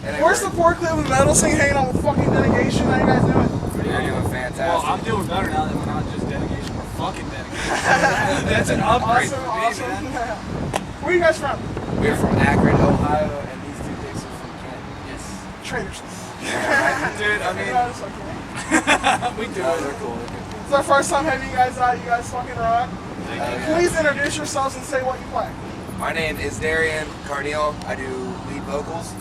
Where's the forklift with metal thing hanging out with fucking Denegation? How you guys doing? You're doing fantastic. Well, I'm doing better now that we're not just Denegation, we're fucking Denegation. That's an upgrade for me, man. Where are you guys from? We're from Akron, Ohio, and these two dicks are from Canton. Yes. Traitors. Dude, I mean, we do it. They're cool. It's our first time having you guys out. You guys fucking rock. Please introduce yourselves and say what you play. My name is Darian Carneal. I do lead vocals.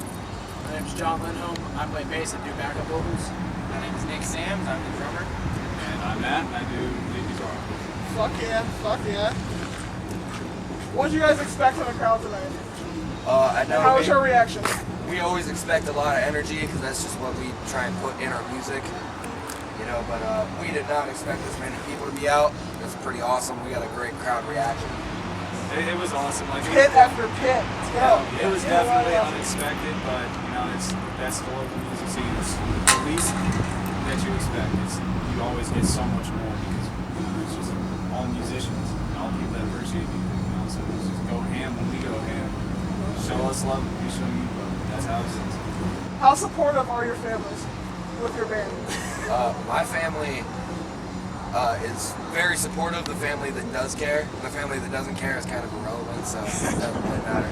My name's John Lindholm. I play bass and do backup vocals. My name is Nick Sams. I'm the drummer. And I'm Matt, and I do lead guitar. Fuck yeah, fuck yeah. What did you guys expect from the crowd tonight? I know. How was your reaction? We always expect a lot of energy because that's just what we try and put in our music. You know, but we did not expect this many people to be out. It was pretty awesome. We got a great crowd reaction. It was awesome. Like Pit after pit. It was definitely unexpected, but you know, that's the local music scene. It's the least that you expect. You always get so much more because it's just all musicians, and all people that appreciate music. You know, so it's just go ham when we go ham. Show us love, we show you love. That's how it is. How supportive are your families with your band? My family is very supportive. The family that does care, the family that doesn't care is kind of irrelevant, so it doesn't really matter.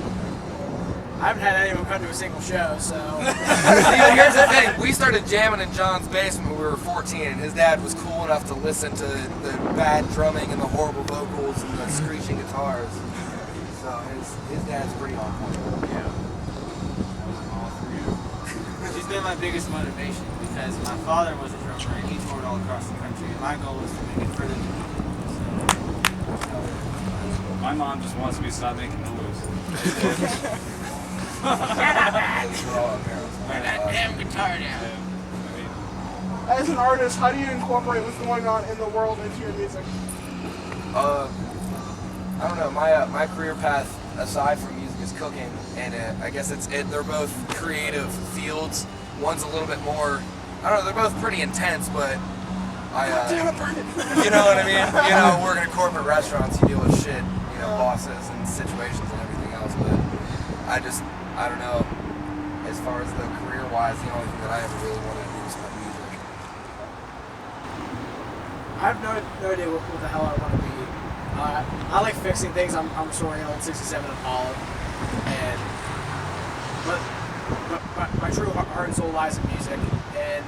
I haven't had anyone come to a single show, so. See, here's the thing. We started jamming in John's basement when we were 14, and his dad was cool enough to listen to the bad drumming and the horrible vocals and the screeching guitars. So his dad's pretty on point. Yeah. She's been my biggest motivation because my father was a drummer and he toured all across the country. And my goal was to make it further than My mom just wants me to stop making noise. Turn that damn guitar down. As an artist, how do you incorporate what's going on in the world into your music? I don't know. My career path aside from music is cooking, and I guess they're both creative fields. One's a little bit more. I don't know. They're both pretty intense, but Damn it, burn it. you know what I mean. You know, working at corporate restaurants, you deal with shit. You know, bosses and situations and everything else. But I don't know. As far as the career-wise, the only thing that I ever really wanted to do was play music. I have no idea what the hell I want to be. I like fixing things. I'm restoring an old 67 Impala, but my true heart and soul lies in music. And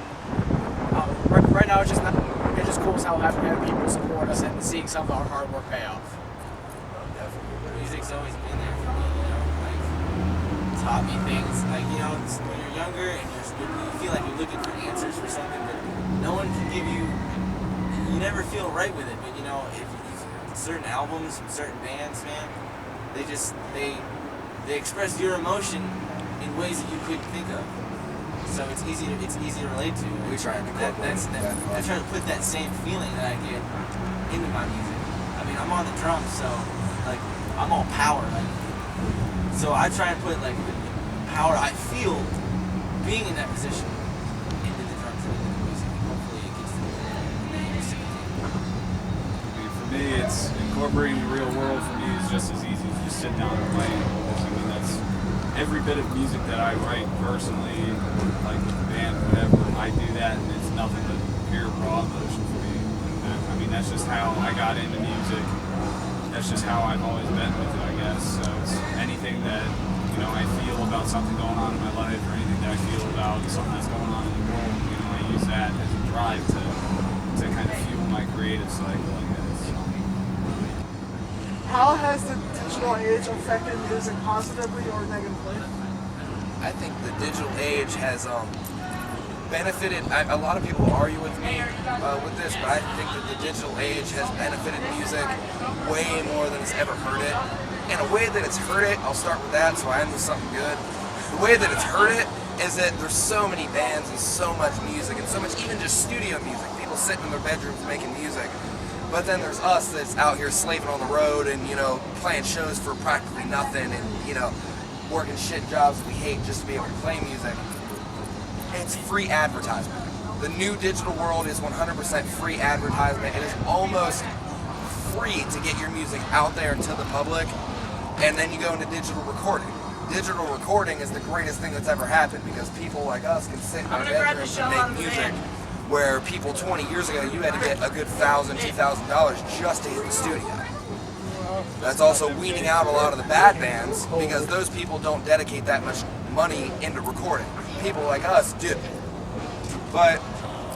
right now, it's just cool as hell having people support us and seeing some of our hard work pay off. Music's always been there for me, you know, like, taught me things, like, you know, when you're younger and you feel like you're looking for answers for something, but no one can give you never feel right with it, but, you know, if certain albums from certain bands, man, they express your emotion in ways that you couldn't think of. So it's easy to relate to. We try and incorporate that. I try to put that same feeling that I get into my music. I mean, I'm on the drums, so like I'm all power. Like, so I try and put like the power I feel being in that position into the drums and into the music. And hopefully it gets to the For me, it's incorporating the real world. For me, is just as easy as just sitting down and playing. I mean, that's every bit of music that I write personally, like with the band, whatever. I do that, and it's nothing but pure raw emotion for me. I mean, that's just how I got into music. That's just how I've always been with it, I guess. So it's anything that I feel about something going on in my life, or anything that I feel about something that's going on in the world. I use that as a drive to kind of fuel my creative cycle, I guess. How has the digital age affected music positively or negatively? I think the digital age has benefited. A lot of people argue with me with this, but I think that the digital age has benefited music way more than it's ever hurt it. And a way that it's hurt it, I'll start with that so I end with something good. The way that it's hurt it is that there's so many bands and so much music and so much even just studio music. People sitting in their bedrooms making music. But then there's us that's out here slaving on the road and, playing shows for practically nothing and, working shit jobs we hate just to be able to play music. It's free advertisement. The new digital world is 100% free advertisement. It is almost free to get your music out there into the public, and then you go into digital recording. digital recording is the greatest thing that's ever happened because people like us can sit in our bedrooms and make music where people 20 years ago, you had to get a good $1,000, $2,000 just to hit the studio. That's also weaning out a lot of the bad bands because those people don't dedicate that much money into recording. People like us do. But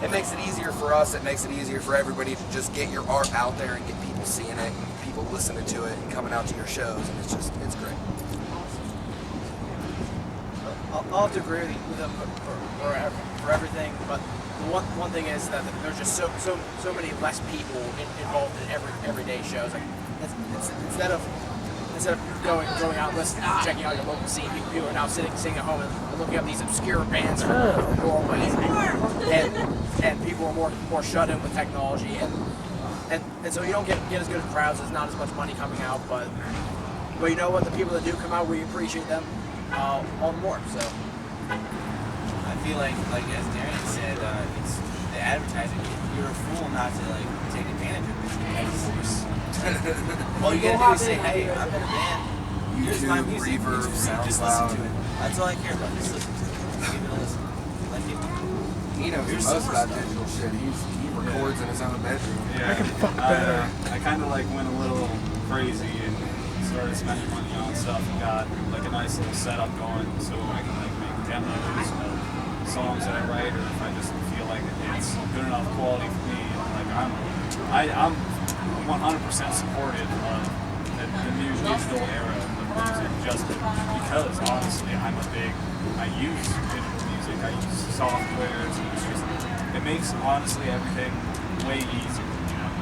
it makes it easier for us, it makes it easier for everybody to just get your art out there and get people seeing it, and people listening to it and coming out to your shows, and it's great. I'll have to agree with them for everything, but the one thing is that there's just so many less people involved in everyday shows. Like instead of going out listening, checking out your local scene, people are now sitting at home and looking up these obscure bands from Norway, and people are more shut in with technology, and so you don't get as good crowds. There's not as much money coming out, but you know what? The people that do come out, we appreciate them all the more. So I feel like as Darren said, it's the advertising. You're a fool not to take advantage of this. All you gotta do is say, hey, I'm in a band. Here's my music. Reverb, just listen to it. That's all I care about. Just listen to it. Give it a listen. Like it. He knows the most about digital shit. He records in his own bedroom. Yeah, I kind of went a little crazy and started spending money on stuff and got a nice little setup going so I can make demos of songs that I write, or if I just feel like it's good enough quality for me. I'm 100% supportive of the new digital era of music just because honestly I use digital music, I use softwares, and it makes honestly everything way easier,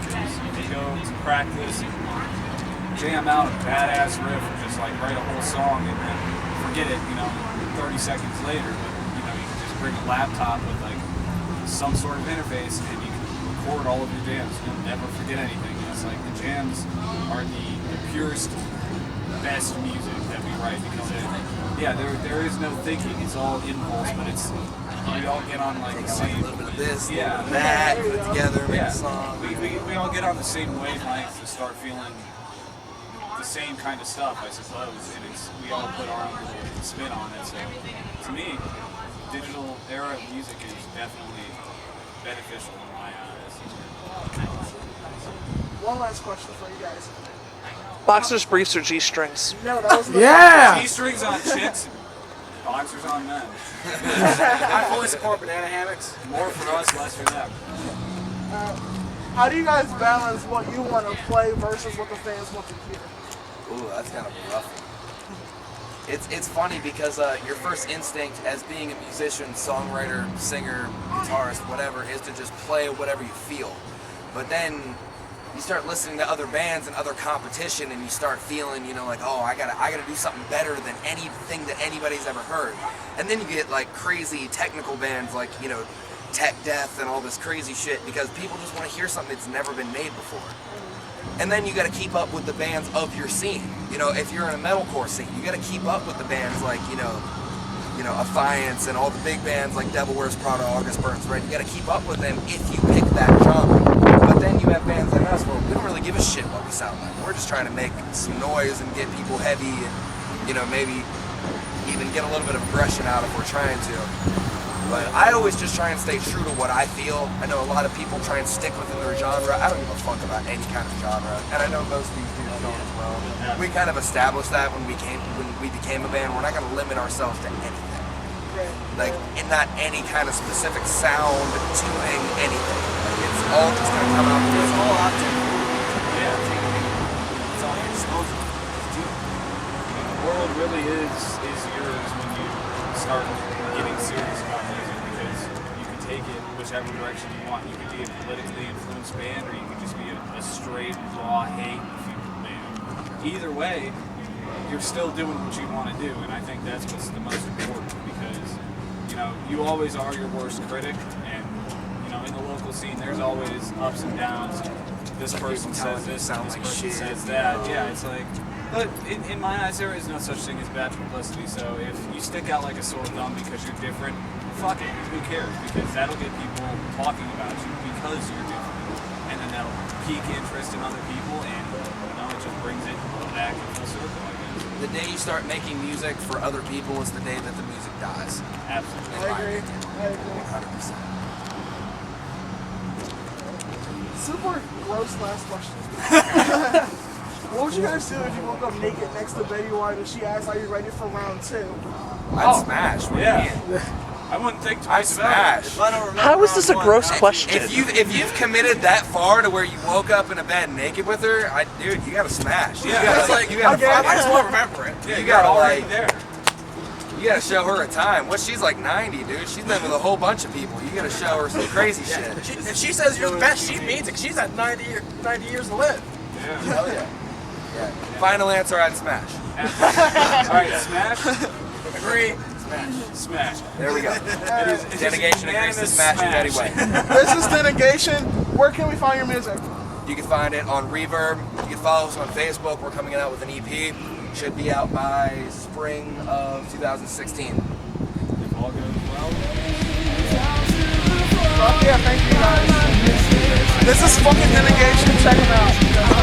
because you can go to practice and jam out a badass riff or just write a whole song and then forget it 30 seconds later, but you can just bring a laptop with some sort of interface and you can record all of your jams. You'll never forget anything. It's the jams are the purest, best music that we write because there is no thinking. It's all impulse, but we all get on the same. A little bit of this, that, put it together, make a song. We all get on the same wavelength to start feeling the same kind of stuff, I suppose, and we all put our own little spin on it. So to me, digital era of music is definitely beneficial in my eyes. One last question for you guys. Boxers, briefs, or G-strings? No, that was G-strings on chicks, boxers on men. I fully support banana hammocks. More for us, less for them. How do you guys balance what you want to play versus what the fans want to hear? Ooh, that's kind of rough. It's funny because your first instinct as being a musician, songwriter, singer, guitarist, whatever, is to just play whatever you feel. But then you start listening to other bands and other competition, and you start feeling, oh, I gotta do something better than anything that anybody's ever heard. And then you get crazy technical bands like tech death and all this crazy shit because people just want to hear something that's never been made before. And then you got to keep up with the bands of your scene. If you're in a metalcore scene, you got to keep up with the bands like Affiance and all the big bands like Devil Wears Prada, August Burns Red. You got to keep up with them if you pick that genre. But then you have bands like us where we don't really give a shit what we sound like. We're just trying to make some noise and get people heavy and maybe even get a little bit of aggression out if we're trying to. But I always just try and stay true to what I feel. I know a lot of people try and stick within their genre. I don't give a fuck about any kind of genre, and I know most of these dudes don't as well. We kind of established that when we became a band. We're not going to limit ourselves to anything, not any kind of specific sound, tuning, anything. It's all just going to come out. It's all object. It's all your disposal. Just do it. The world really is yours when you start getting serious about music, because you can take it whichever direction you want. You can be a politically influenced band, or you can just be a straight, raw, hate-fueled band. Either way, you're still doing what you want to do, and I think that's what's the most important, because you always are your worst critic, and in the local scene there's always ups and downs. This person says this, this person says that. Yeah, it's but in my eyes, there is no such thing as bad publicity. So if you stick out like a sore thumb because you're different, fuck it, who cares? Because that'll get people talking about you because you're different, and then that'll pique interest in other people, and it just brings it back in full circle, I guess. the day you start making music for other people is the day that the music dies. Absolutely. In my I agree. opinion. I agree. 100%. Super gross last question. What would you guys do if you woke up naked next to Betty White and she asked, "Are you ready for round 2?" I'd smash. What do you Yeah. mean? I wouldn't think I'd twice about it. smash. If I don't remember How is this a round gross one, question? If you've committed that far to where you woke up in a bed naked with her, dude, you gotta smash. You Yeah. gotta, It's like, you gotta okay, fucking- I just won't remember it. Yeah, you you're gotta, already like- there. You gotta show her a time. What, she's like 90, dude. She's been with a whole bunch of people. You gotta show her some crazy shit. If she says you're the best, she means it. She's had 90 years to live. Yeah. Hell yeah. Yeah. Final answer, I'd smash. All right, smash. Agree. Smash. There we go. It is Denegation agrees to smash it anyway. This is Denegation. Where can we find your music? You can find it on Reverb. You can follow us on Facebook. We're coming out with an EP. Should be out by spring of 2016. If all goes well. Yeah, thank you guys. This is fucking Denegation. Check them out.